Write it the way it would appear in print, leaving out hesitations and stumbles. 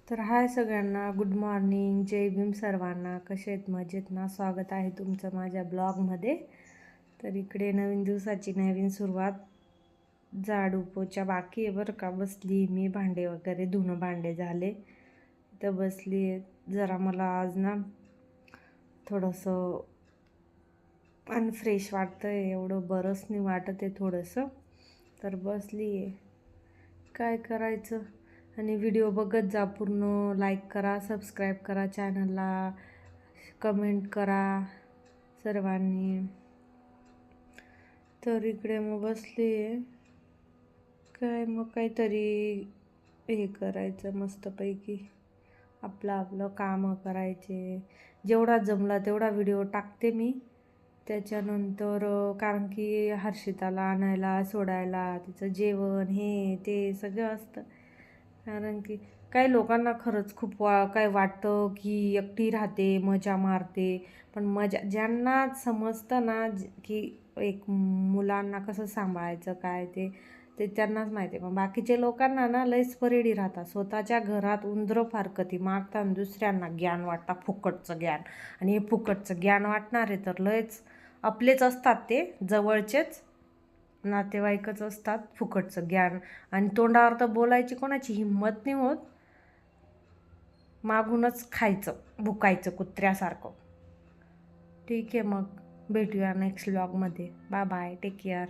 तर हाय सगळ्यांना, good morning, जय भीम सर्वांना. कसे आहेत? मजेत ना? स्वागत आहे तुमचं माझ्या ब्लॉगमध्ये. तर इकडे नवीन दिवसाची नवीन सुरुवात. झाडू पोछा बाकी आहे बरं का. बसली मी, भांडे वगैरे धुणं भांडे झाले तर बसली आहे. जरा मला आज ना थोडंसं अनफ्रेश वाटतं आहे, एवढं बरंच नाही वाटत आहे थोडंसं. तर बसली आहे, काय करायचं. आणि व्हिडिओ बघत जा पूर्ण. लाईक करा, सबस्क्राईब करा चॅनलला, कमेंट करा सर्वांनी. तर इकडे मग बसली आहे, काय मग काहीतरी हे करायचं मस्तपैकी. आपलं कामं करायचे. जेवढा जमला तेवढा व्हिडिओ टाकते मी. त्याच्यानंतर कारण की हर्षिताला आणायला सोडायला तिचं जेवण हे ते सगळं असतं. कारण की काही लोकांना खरंच खूप काय वाटतं की एकटी राहते, मजा मारते. पण मजा ज्यांना समजतं ना की एक मुलांना कसं सांभाळायचं काय ते ते त्यांनाच माहिती आहे. पण बाकीचे लोकांना ना लयच परेडी राहतात. स्वतःच्या घरात उंदरं फारकती मागतात आणि दुसऱ्यांना ज्ञान वाटतात, फुकटचं ज्ञान. आणि हे फुकटचं ज्ञान वाटणारे तर लयच आपलेच असतात, ते जवळचेच नातेवाईकच असतात. फुकटचं ज्ञान आणि तोंडावर तर बोलायची कोणाची हिंमत नाही होत, मागूनच खायचं भुकायचं कुत्र्यासारखं. ठीक आहे, मग भेटूया नेक्स्ट व्लॉगमध्ये. Bye bye, take care.